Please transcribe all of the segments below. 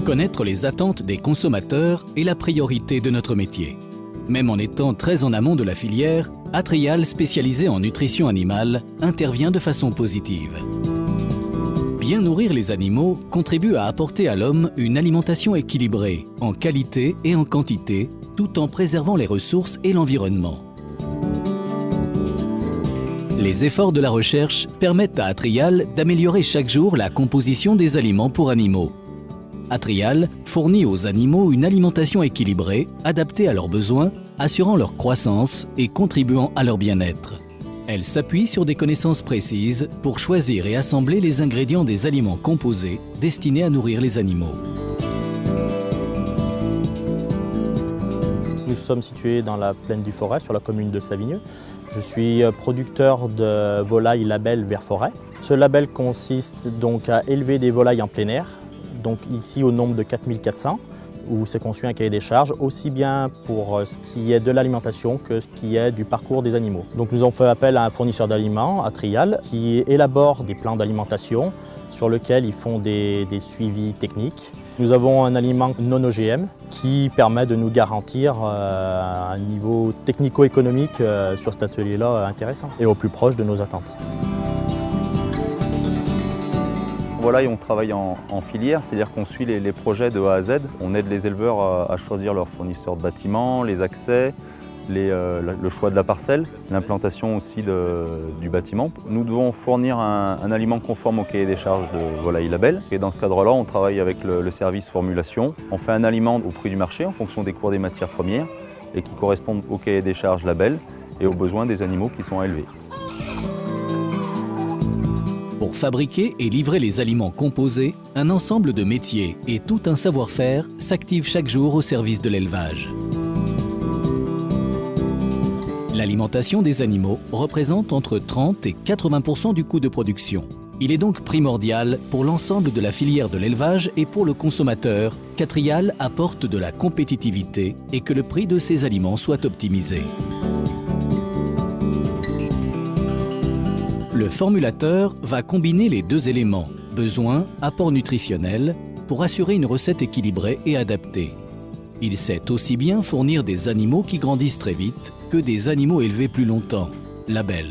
Connaître les attentes des consommateurs est la priorité de notre métier. Même en étant très en amont de la filière, Atrial, spécialisé en nutrition animale, intervient de façon positive. Bien nourrir les animaux contribue à apporter à l'homme une alimentation équilibrée, en qualité et en quantité, tout en préservant les ressources et l'environnement. Les efforts de la recherche permettent à Atrial d'améliorer chaque jour la composition des aliments pour animaux. Atrial fournit aux animaux une alimentation équilibrée, adaptée à leurs besoins, assurant leur croissance et contribuant à leur bien-être. Elle s'appuie sur des connaissances précises pour choisir et assembler les ingrédients des aliments composés destinés à nourrir les animaux. Nous sommes situés dans la plaine du Forez, sur la commune de Savigneux. Je suis producteur de volailles label Vert Forêt. Ce label consiste donc à élever des volailles en plein air, donc ici au nombre de 4400, où c'est conçu un cahier des charges, aussi bien pour ce qui est de l'alimentation que ce qui est du parcours des animaux. Donc nous avons fait appel à un fournisseur d'aliments, Atrial, qui élabore des plans d'alimentation sur lesquels ils font des suivis techniques. Nous avons un aliment non OGM qui permet de nous garantir un niveau technico-économique sur cet atelier-là intéressant et au plus proche de nos attentes. Volaille, on travaille en filière, c'est-à-dire qu'on suit les projets de A à Z. On aide les éleveurs à choisir leurs fournisseurs de bâtiments, les accès, le choix de la parcelle, l'implantation aussi du bâtiment. Nous devons fournir un aliment conforme au cahier des charges de Volaille Label. Et dans ce cadre-là, on travaille avec le service formulation. On fait un aliment au prix du marché en fonction des cours des matières premières et qui correspondent au cahier des charges Label et aux besoins des animaux qui sont à élever. Pour fabriquer et livrer les aliments composés, un ensemble de métiers et tout un savoir-faire s'active chaque jour au service de l'élevage. L'alimentation des animaux représente entre 30 et 80% du coût de production. Il est donc primordial pour l'ensemble de la filière de l'élevage et pour le consommateur qu'Atrial apporte de la compétitivité et que le prix de ces aliments soit optimisé. Le formulateur va combiner les deux éléments, besoin, apport nutritionnel, pour assurer une recette équilibrée et adaptée. Il sait aussi bien fournir des animaux qui grandissent très vite que des animaux élevés plus longtemps, label.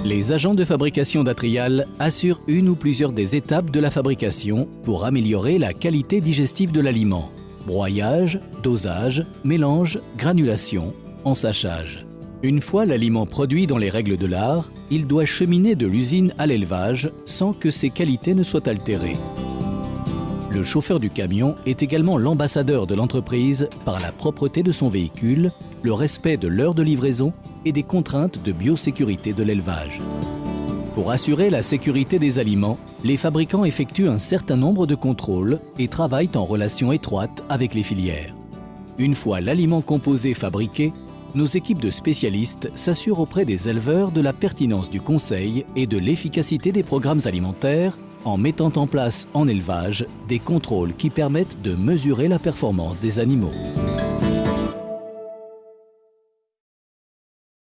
Les agents de fabrication d'Atrial assurent une ou plusieurs des étapes de la fabrication pour améliorer la qualité digestive de l'aliment. Broyage, dosage, mélange, granulation, ensachage. Une fois l'aliment produit dans les règles de l'art, il doit cheminer de l'usine à l'élevage sans que ses qualités ne soient altérées. Le chauffeur du camion est également l'ambassadeur de l'entreprise par la propreté de son véhicule, le respect de l'heure de livraison et des contraintes de biosécurité de l'élevage. Pour assurer la sécurité des aliments, les fabricants effectuent un certain nombre de contrôles et travaillent en relation étroite avec les filières. Une fois l'aliment composé fabriqué, nos équipes de spécialistes s'assurent auprès des éleveurs de la pertinence du conseil et de l'efficacité des programmes alimentaires en mettant en place en élevage des contrôles qui permettent de mesurer la performance des animaux.